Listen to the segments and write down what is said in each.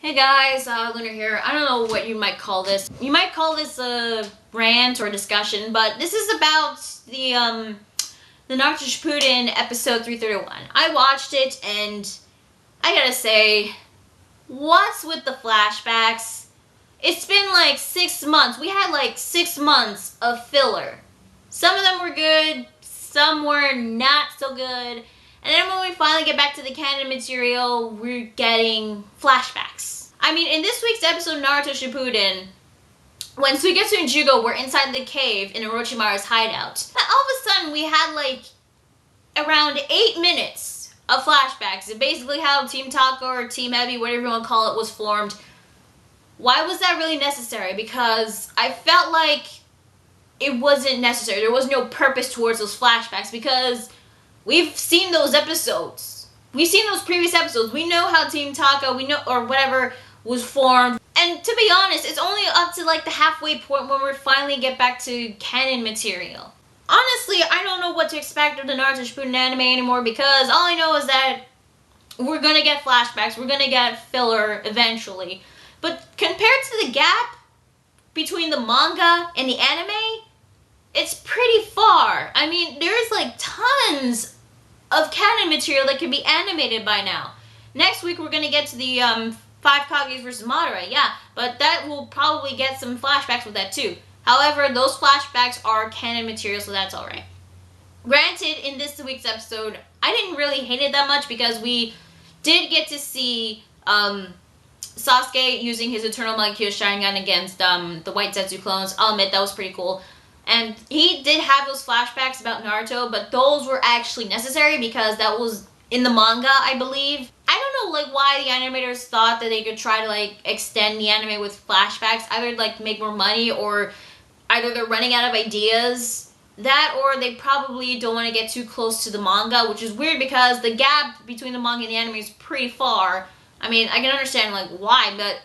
Hey guys, Luna here. I don't know what you might call this. You might call this a rant or discussion, but this is about the Naruto Shippuden episode 331. I watched it and I gotta say, what's with the flashbacks? It's been like 6 months. We had like 6 months of filler. Some of them were good, some were not so good. And then when we finally get back to the canon material, we're getting flashbacks. I mean, in this week's episode of Naruto Shippuden, when Suigetsu and Jugo were inside the cave in Orochimaru's hideout, all of a sudden we had like around 8 minutes of flashbacks. It's basically how Team Taka or Team Heavy, whatever you want to call it, was formed. Why was that really necessary? Because I felt like it wasn't necessary. There was no purpose towards those flashbacks because we've seen those episodes. We've seen those previous episodes. We know how Team Taka, we know, or whatever, was formed. And to be honest, it's only up to like the halfway point when we finally get back to canon material. Honestly, I don't know what to expect of the Naruto Shippuden anime anymore because all I know is that we're gonna get flashbacks, we're gonna get filler eventually. But compared to the gap between the manga and the anime, it's pretty far. I mean, there's like tons of canon material that could be animated by now. Next week we're gonna get to the 5 Kages versus Madara, yeah, but that will probably get some flashbacks with that too. However, those flashbacks are canon material, so that's alright. Granted, in this week's episode, I didn't really hate it that much because we did get to see Sasuke using his Eternal Molecule Sharingan against the White Zetsu clones. I'll admit, that was pretty cool. And he did have those flashbacks about Naruto, but those were actually necessary because that was in the manga, I believe. I don't know like why the animators thought that they could try to like extend the anime with flashbacks, either like make more money or either they're running out of ideas. That or they probably don't want to get too close to the manga, which is weird because the gap between the manga and the anime is pretty far. I mean, I can understand like why, but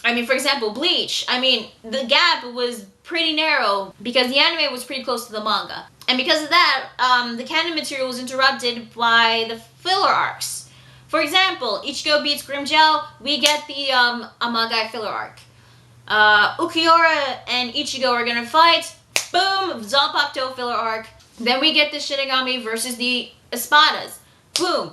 I mean, for example, Bleach. I mean, the gap was pretty narrow because the anime was pretty close to the manga. And because of that, the canon material was interrupted by the filler arcs. For example, Ichigo beats Grimjow, we get the Amagai filler arc. Ukiura and Ichigo are gonna fight, boom, Zanpakuto filler arc. Then we get the Shinigami versus the Espadas, boom,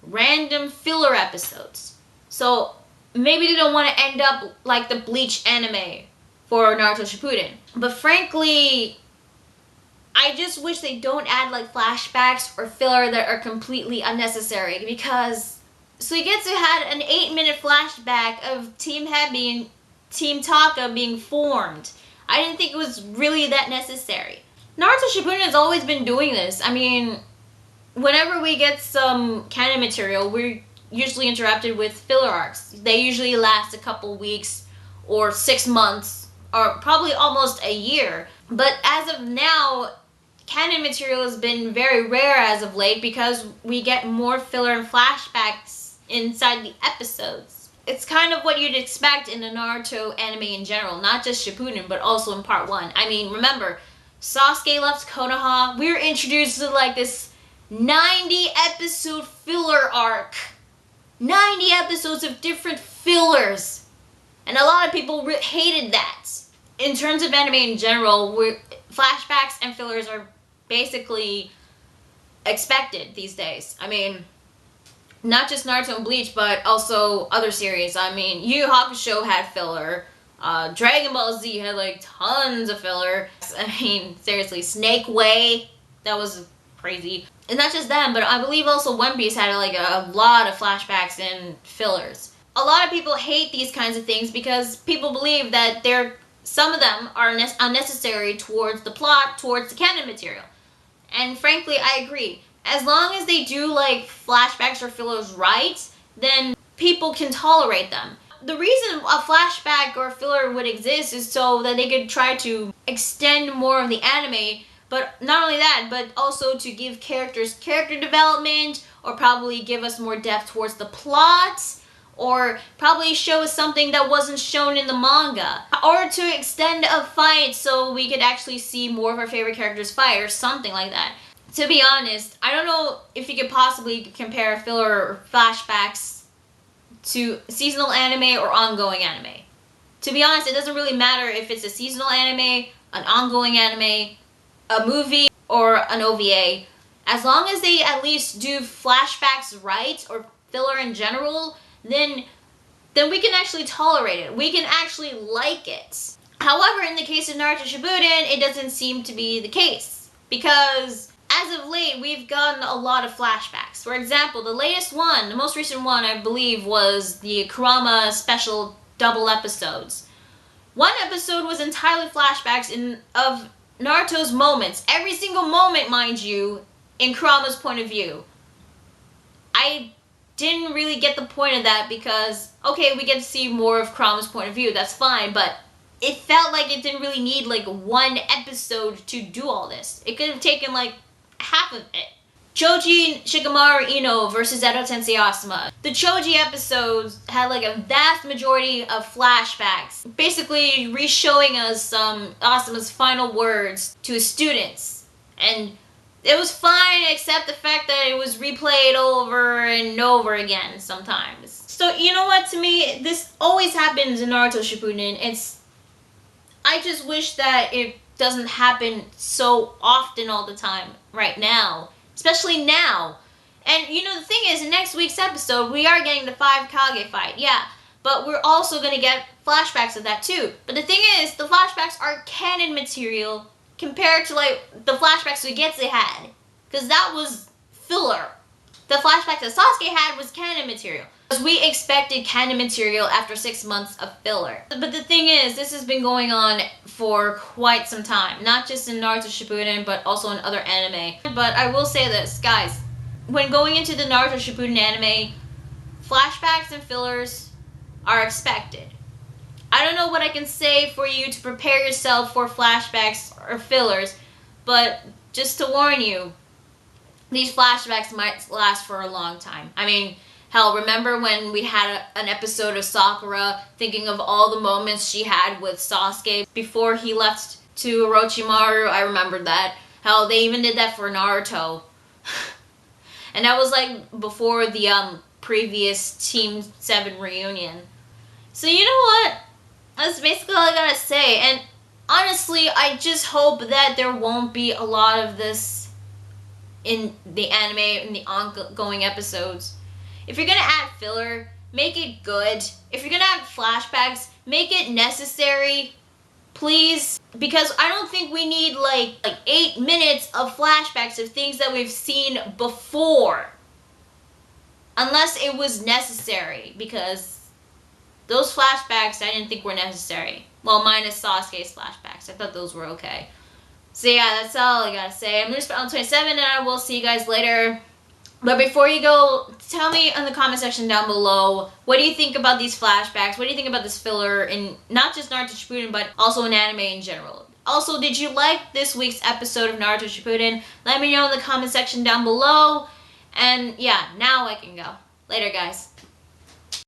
random filler episodes. So maybe they don't want to end up like the Bleach anime for Naruto Shippuden. But frankly, I just wish they don't add like flashbacks or filler that are completely unnecessary because Suigetsu had an 8-minute flashback of Team Heavy and Team Taka being formed. I didn't think it was really that necessary. Naruto Shippuden has always been doing this. I mean, whenever we get some canon material, we're usually interrupted with filler arcs. They usually last a couple weeks or 6 months or probably almost a year. But as of now, canon material has been very rare as of late because we get more filler and flashbacks inside the episodes. It's kind of what you'd expect in the Naruto anime in general, not just Shippuden, but also in part 1. I mean, remember, Sasuke left Konoha. We were introduced to like this 90 episode filler arc. 90 episodes of different fillers. And a lot of people hated that. In terms of anime in general, flashbacks and fillers are basically expected these days. I mean, not just Naruto and Bleach, but also other series. I mean, Yu Yu Hakusho had filler. Dragon Ball Z had like tons of filler. I mean, seriously, Snake Way, that was crazy. And not just them, but I believe also One Piece had like a lot of flashbacks and fillers. A lot of people hate these kinds of things because people believe that some of them are unnecessary towards the plot, towards the canon material. And frankly, I agree. As long as they do like flashbacks or fillers right, then people can tolerate them. The reason a flashback or filler would exist is so that they could try to extend more of the anime. But not only that, but also to give characters character development, or probably give us more depth towards the plot, or probably show us something that wasn't shown in the manga, or to extend a fight so we could actually see more of our favorite characters fight, or something like that. To be honest, I don't know if you could possibly compare filler or flashbacks to seasonal anime or ongoing anime. To be honest, it doesn't really matter if it's a seasonal anime, an ongoing anime, a movie, or an OVA. As long as they at least do flashbacks right, or filler in general, then we can actually tolerate it. We can actually like it. However, in the case of Naruto Shippuden, it doesn't seem to be the case. Because as of late, we've gotten a lot of flashbacks. For example, the latest one, the most recent one, I believe, was the Kurama special double episodes. One episode was entirely flashbacks of Naruto's moments. Every single moment, mind you, in Kurama's point of view. I didn't really get the point of that because, okay, we get to see more of Kurama's point of view, that's fine, but it felt like it didn't really need like one episode to do all this. It could have taken like half of it. Choji Shikamaru Ino versus Edo Tensei Asuma. The Choji episodes had like a vast majority of flashbacks, basically re-showing us Asuma's final words to his students. And it was fine except the fact that it was replayed over and over again sometimes. So you know what, to me, this always happens in Naruto Shippuden. I just wish that it doesn't happen so often all the time right now. Especially now. And you know, the thing is, in next week's episode, we are getting the 5 Kage fight, yeah. But we're also going to get flashbacks of that too. But the thing is, the flashbacks are canon material compared to like the flashbacks Suigetsu had. Because that was filler. The flashback that Sasuke had was canon material. Because we expected canon material after 6 months of filler. But the thing is, this has been going on for quite some time. Not just in Naruto Shippuden, but also in other anime. But I will say this, guys. When going into the Naruto Shippuden anime, flashbacks and fillers are expected. I don't know what I can say for you to prepare yourself for flashbacks or fillers, but just to warn you, these flashbacks might last for a long time. I mean, hell, remember when we had an episode of Sakura thinking of all the moments she had with Sasuke before he left to Orochimaru? I remembered that. Hell, they even did that for Naruto. And that was like before the previous Team 7 reunion. So you know what? That's basically all I gotta say. And honestly, I just hope that there won't be a lot of this in the anime, in the ongoing episodes. If you're gonna add filler, make it good. If you're gonna add flashbacks, make it necessary, please. Because I don't think we need like 8 minutes of flashbacks of things that we've seen before. Unless it was necessary, because those flashbacks I didn't think were necessary. Well, minus Sasuke's flashbacks. I thought those were okay. So yeah, that's all I gotta say. I'm Luis on 27 and I will see you guys later. But before you go, tell me in the comment section down below, what do you think about these flashbacks? What do you think about this filler in not just Naruto Shippuden, but also in anime in general? Also, did you like this week's episode of Naruto Shippuden? Let me know in the comment section down below. And yeah, now I can go. Later, guys.